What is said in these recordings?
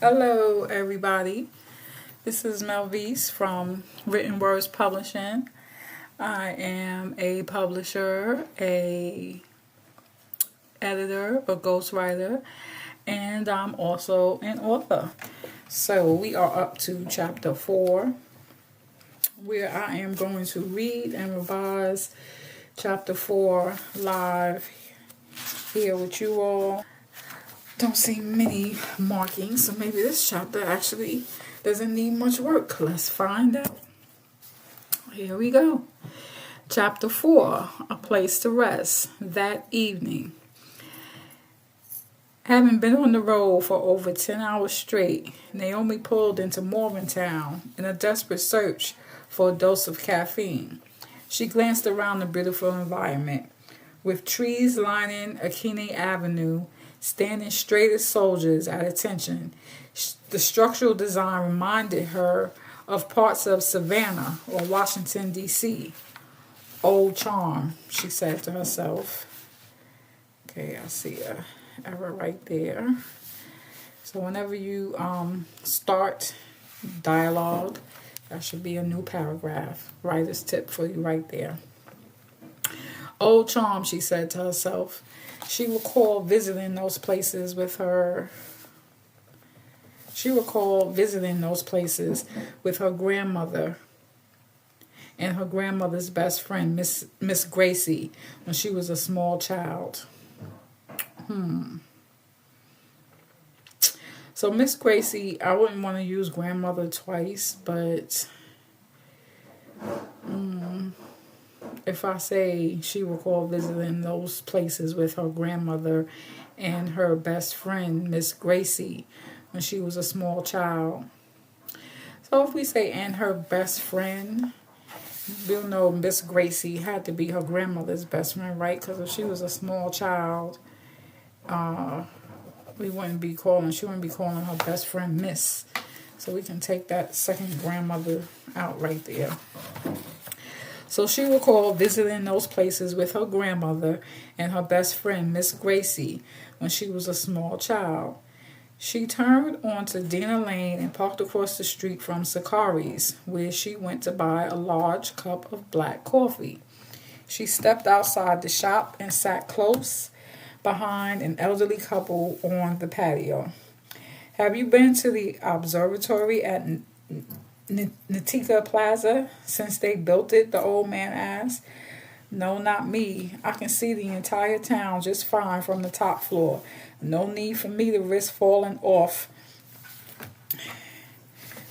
Hello, everybody. This is Melvise from Written Words Publishing. I am a publisher, a editor, a ghostwriter, and I'm also an author. So we are up to chapter 4, where I am going to read and revise chapter 4 live here with you all. Don't see many markings, so maybe this chapter actually doesn't need much work. Let's find out. Here we go. Chapter 4, A Place to Rest. That evening. Having been on the road for over 10 hours straight, Naomi pulled into Morven Town in a desperate search for a dose of caffeine. She glanced around the beautiful environment, with trees lining Akine Avenue, standing straight as soldiers at attention. The structural design reminded her of parts of Savannah or Washington, D.C. Old charm, she said to herself. Okay, I see a error right there. So whenever you start dialogue, that should be a new paragraph. Writer's tip for you right there. Old charm, she said to herself. She recalled visiting those places with her grandmother and her grandmother's best friend, Miss Gracie, when she was a small child. So Miss Gracie, I wouldn't want to use grandmother twice, but if I say she recalled visiting those places with her grandmother and her best friend, Miss Gracie, when she was a small child. So if we say and her best friend, we'll know Miss Gracie had to be her grandmother's best friend, right? Because if she was a small child, she wouldn't be calling her best friend Miss. So we can take that second grandmother out right there. So she recalled visiting those places with her grandmother and her best friend, Miss Gracie, when she was a small child. She turned onto Dina Lane and parked across the street from Sakari's, where she went to buy a large cup of black coffee. She stepped outside the shop and sat close behind an elderly couple on the patio. "Have you been to the observatory at Natika Plaza since they built it?" the old man asked. "No, not me. I can see the entire town just fine from the top floor. No need for me to risk falling off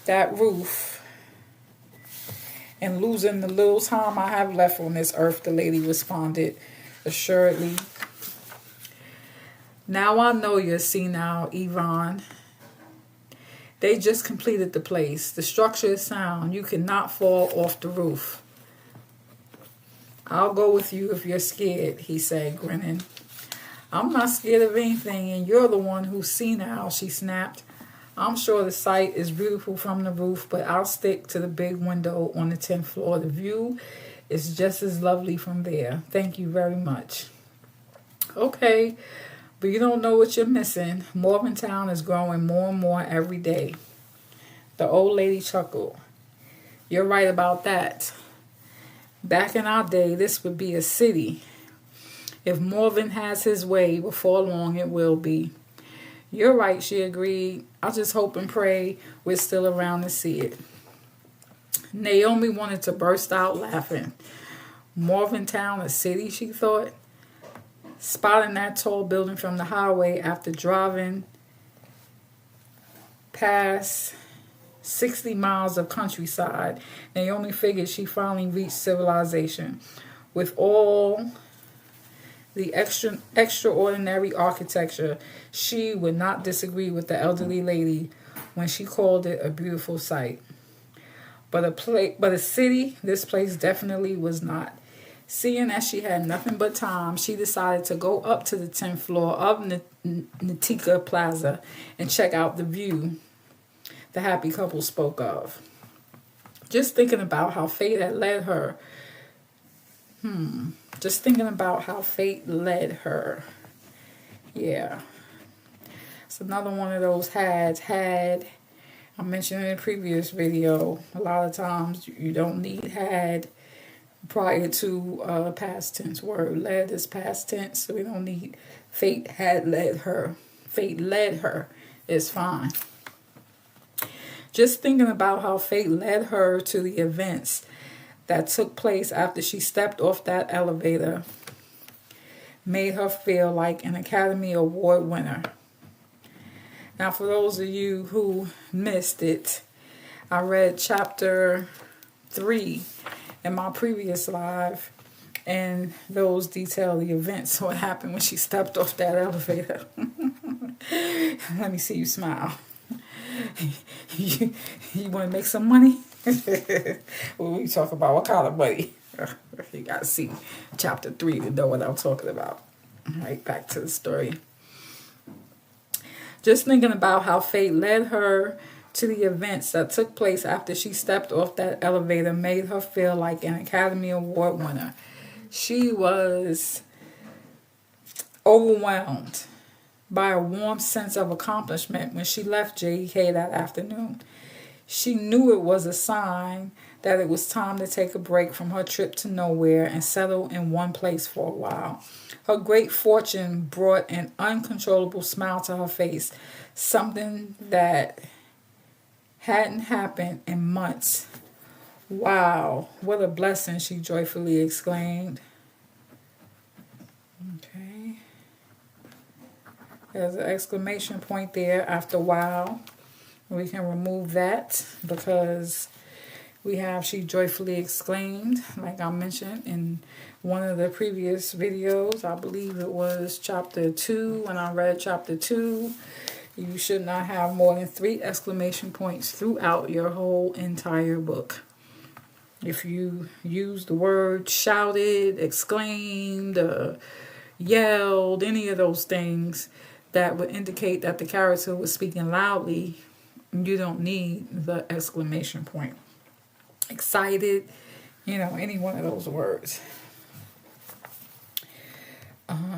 that roof and losing the little time I have left on this earth," the lady responded assuredly. "Now I know you're senile, Yvonne. They just completed the place. The structure is sound. You cannot fall off the roof." "I'll go with you if you're scared," he said, grinning. "I'm not scared of anything, and you're the one who's senile," she snapped. "I'm sure the sight is beautiful from the roof, but I'll stick to the big window on the 10th floor. The view is just as lovely from there. Thank you very much." "Okay, but you don't know what you're missing. Morven Town is growing more and more every day." The old lady chuckled. "You're right about that. Back in our day, this would be a city. If Morven has his way, before long it will be." "You're right," she agreed. "I just hope and pray we're still around to see it." Naomi wanted to burst out laughing. Morven Town, a city, she thought. Spotting that tall building from the highway after driving past 60 miles of countryside, Naomi figured she finally reached civilization. With all the extraordinary architecture, she would not disagree with the elderly lady when she called it a beautiful sight. But a city, this place definitely was not. Seeing as she had nothing but time, she decided to go up to the 10th floor of Natika Plaza and check out the view the happy couple spoke of. Just thinking about how fate had led her. Yeah. It's another one of those had. I mentioned in a previous video, a lot of times you don't need had prior to past tense word. Led is past tense, so we don't need fate had led her. Fate led her is fine. Just thinking about how fate led her to the events that took place after she stepped off that elevator made her feel like an Academy Award winner. Now, for those of you who missed it, I read chapter 3 in my previous live, and those detail the events, what happened when she stepped off that elevator. Let me see you smile. You want to make some money? Well, we talk about what kind of money. You got to see chapter 3 to know what I'm talking about. All right, back to the story. Just thinking about how fate led her to the events that took place after she stepped off that elevator made her feel like an Academy Award winner. She was overwhelmed by a warm sense of accomplishment when she left JEK that afternoon. She knew it was a sign that it was time to take a break from her trip to nowhere and settle in one place for a while. Her great fortune brought an uncontrollable smile to her face, something that hadn't happened in months. Wow, what a blessing, she joyfully exclaimed. Okay. There's an exclamation point there after wow. We can remove that because we have she joyfully exclaimed, like I mentioned in one of the previous videos. I believe it was chapter 2. When I read chapter 2, you should not have more than 3 exclamation points throughout your whole entire book. If you use the word shouted, exclaimed, yelled, any of those things that would indicate that the character was speaking loudly, you don't need the exclamation point. Excited, any one of those words.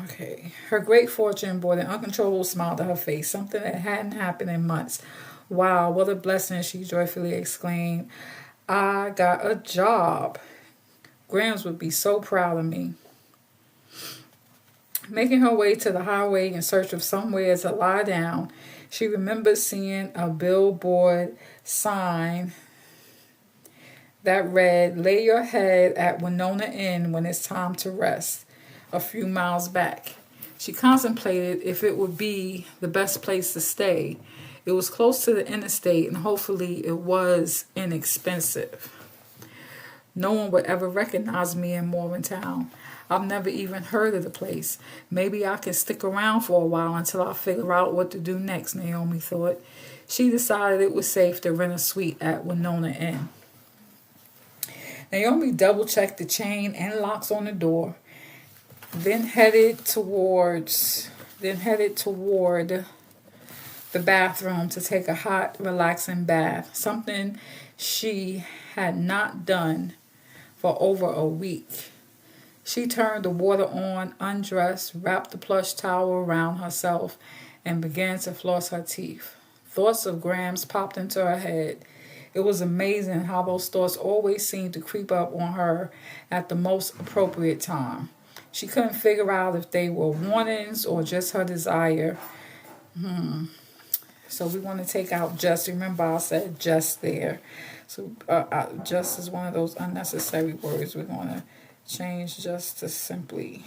Okay. Her great fortune brought an uncontrollable smile to her face, something that hadn't happened in months. Wow, what a blessing, she joyfully exclaimed. I got a job. Grams would be so proud of me. Making her way to the highway in search of somewhere to lie down, she remembered seeing a billboard sign that read, "Lay your head at Winona Inn when it's time to rest," a few miles back. She contemplated if it would be the best place to stay. It was close to the interstate and hopefully it was inexpensive. No one would ever recognize me in Morven Town. I've never even heard of the place. Maybe I can stick around for a while until I figure out what to do next, Naomi thought. She decided it was safe to rent a suite at Winona Inn. Naomi double-checked the chain and locks on the door, then headed toward the bathroom to take a hot, relaxing bath, something she had not done for over a week. She turned the water on, undressed, wrapped the plush towel around herself, and began to floss her teeth. Thoughts of Grams popped into her head. It was amazing how those thoughts always seemed to creep up on her at the most appropriate time. She couldn't figure out if they were warnings or just her desire. So we want to take out just. Remember I said just there. So just is one of those unnecessary words. We're going to change just to simply.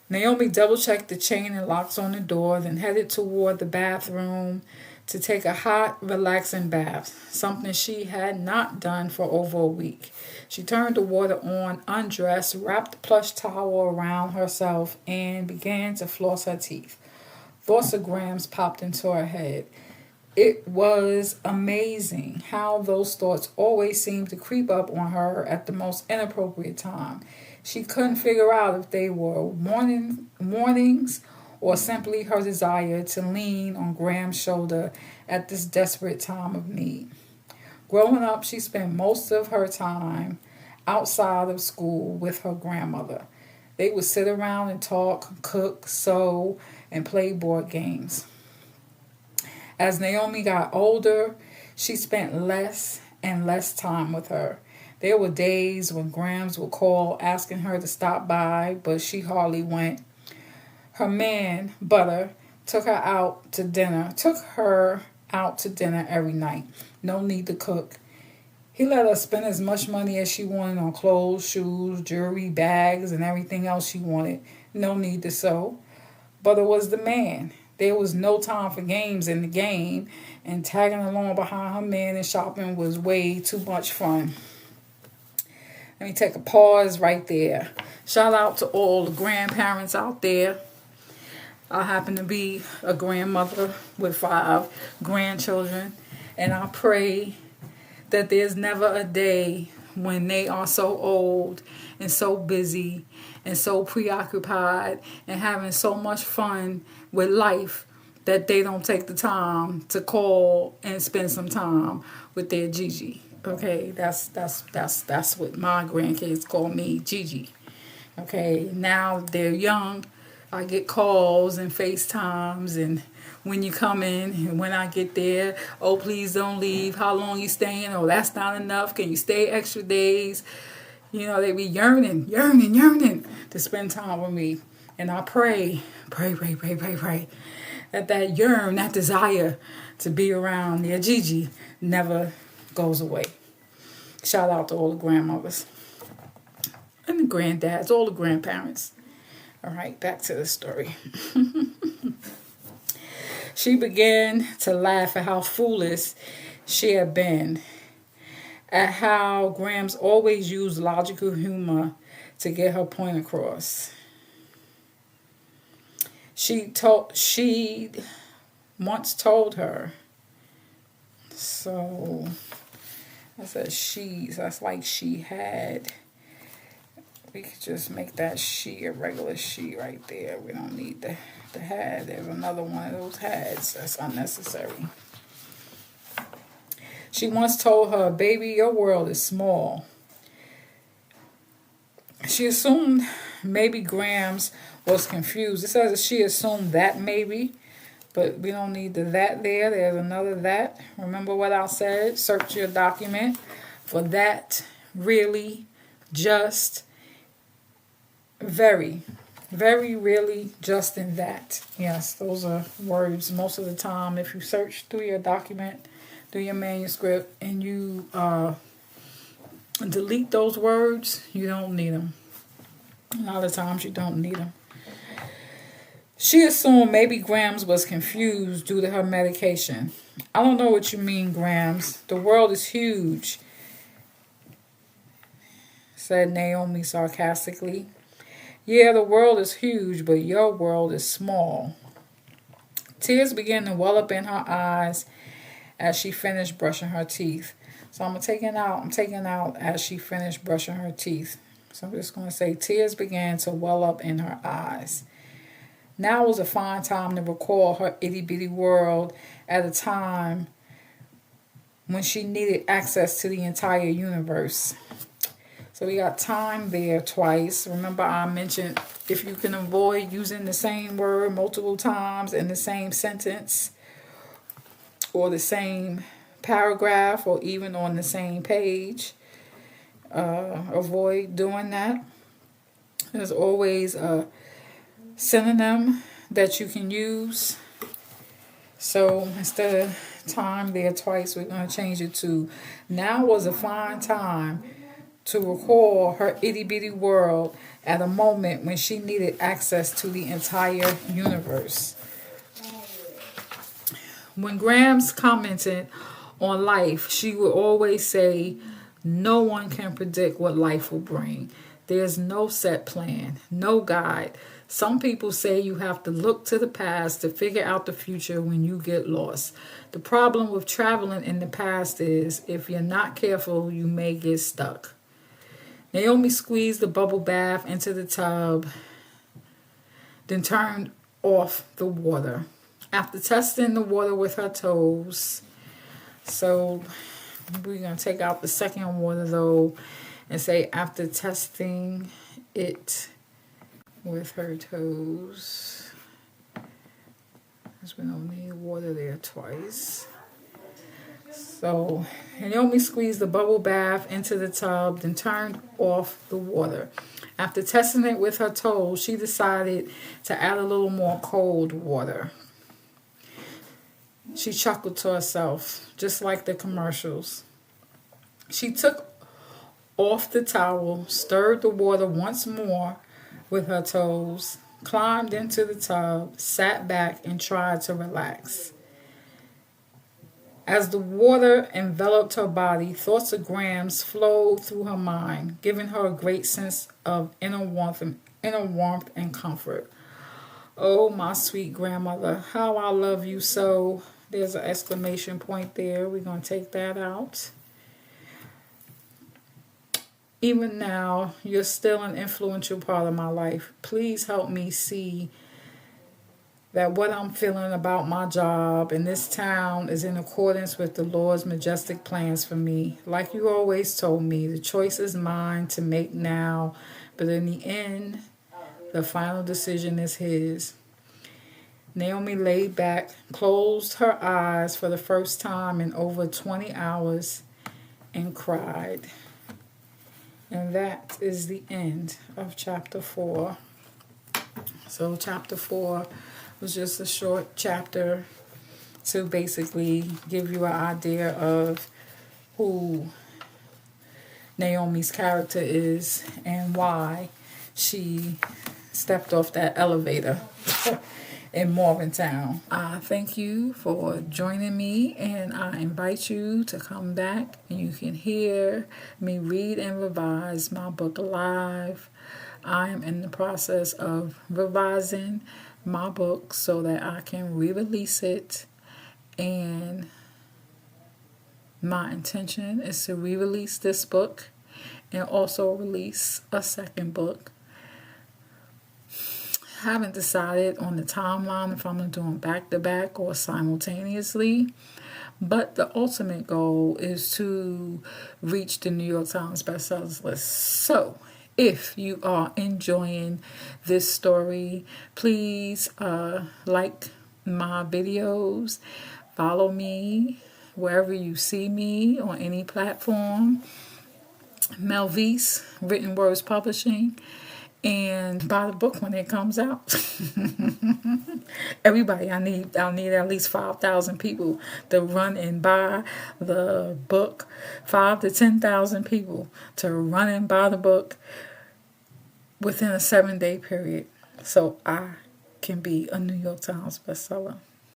Naomi double-checked the chain and locks on the door, then headed toward the bathroom to take a hot, relaxing bath, something she had not done for over a week. She turned the water on, undressed, wrapped the plush towel around herself, and began to floss her teeth. Thoughts of Grams popped into her head. It was amazing how those thoughts always seemed to creep up on her at the most inappropriate time. She couldn't figure out if they were warnings or simply her desire to lean on Graham's shoulder at this desperate time of need. Growing up, she spent most of her time outside of school with her grandmother. They would sit around and talk, cook, sew, and played board games. As Naomi got older, she spent less and less time with her. There were days when Grams would call asking her to stop by, but she hardly went. Her man, Butter, took her out to dinner, every night. No need to cook. He let her spend as much money as she wanted on clothes, shoes, jewelry, bags, and everything else she wanted. No need to sew. Butter was the man. There was no time for games in the game, and tagging along behind her man and shopping was way too much fun. Let me take a pause right there. Shout out to all the grandparents out there. I happen to be a grandmother with 5 grandchildren, and I pray that there's never a day when they are so old and so busy and so preoccupied and having so much fun with life that they don't take the time to call and spend some time with their Gigi. Okay, that's what my grandkids call me, Gigi. Okay, now they're young. I get calls and FaceTimes, and when you come in and when I get there, oh, please don't leave. How long you staying? Oh, that's not enough. Can you stay extra days? You know, they be yearning to spend time with me. And I pray that desire to be around their Gigi never goes away. Shout out to all the grandmothers and the granddads, all the grandparents. All right, back to the story. She began to laugh at how foolish she had been, at how Grams always used logical humor to get her point across. She once told her, so I said she, so that's like she had. We could just make that she a regular she right there. We don't need the had. There's another one of those hads that's unnecessary. She once told her, baby, your world is small. She assumed maybe Grams was confused. It says that she assumed that maybe, but we don't need the that there. There's another that. Remember what I said? Search your document for that, really, just, very, very, really, just, in that. Yes, those are words most of the time. If you search through your document, through your manuscript, and you delete those words, you don't need them. A lot of times you don't need them. She assumed maybe Grams was confused due to her medication. I don't know what you mean, Grams. The world is huge, said Naomi sarcastically. Yeah, the world is huge, but your world is small. Tears began to well up in her eyes as she finished brushing her teeth. So I'm taking out as she finished brushing her teeth. So I'm just going to say tears began to well up in her eyes. Now was a fine time to recall her itty-bitty world at a time when she needed access to the entire universe. So we got time there twice. Remember I mentioned if you can avoid using the same word multiple times in the same sentence or the same paragraph or even on the same page, avoid doing that. There's always a synonym that you can use. So instead of time there twice, we're going to change it to now was a fine time to recall her itty-bitty world at a moment when she needed access to the entire universe. When Grams commented on life, she would always say, no one can predict what life will bring. There's no set plan, no guide. Some people say you have to look to the past to figure out the future when you get lost. The problem with traveling in the past is if you're not careful, you may get stuck. Naomi squeezed the bubble bath into the tub, then turned off the water. After testing the water with her toes, so we're going to take out the second water though and say after testing it with her toes. because we don't need water there twice. So Naomi squeezed the bubble bath into the tub, then turned off the water. After testing it with her toes, she decided to add a little more cold water. She chuckled to herself, just like the commercials. She took off the towel, stirred the water once more with her toes, climbed into the tub, sat back, and tried to relax. As the water enveloped her body, thoughts of Grams flowed through her mind, giving her a great sense of inner warmth and comfort. Oh, my sweet grandmother, how I love you so. There's an exclamation point there. We're going to take that out. Even now, you're still an influential part of my life. Please help me see that what I'm feeling about my job in this town is in accordance with the Lord's majestic plans for me. Like you always told me, the choice is mine to make now, but in the end, the final decision is His. Naomi laid back, closed her eyes for the first time in over 20 hours, and cried. And that is the end of chapter 4. So chapter 4 was just a short chapter to basically give you an idea of who Naomi's character is and why she stepped off that elevator in Morven Town. I thank you for joining me, and I invite you to come back and you can hear me read and revise my book live. I am in the process of revising my book so that I can re-release it, and my intention is to re-release this book and also release a second book. I haven't decided on the timeline if I'm going to do them back-to-back or simultaneously, but the ultimate goal is to reach the New York Times bestsellers list. So if you are enjoying this story, please like my videos, follow me wherever you see me on any platform, Melvise Written Words Publishing, and buy the book when it comes out. Everybody, I need at least 5,000 people to run and buy the book. 5 to 10,000 people to run and buy the book within a 7-day period, so I can be a New York Times bestseller.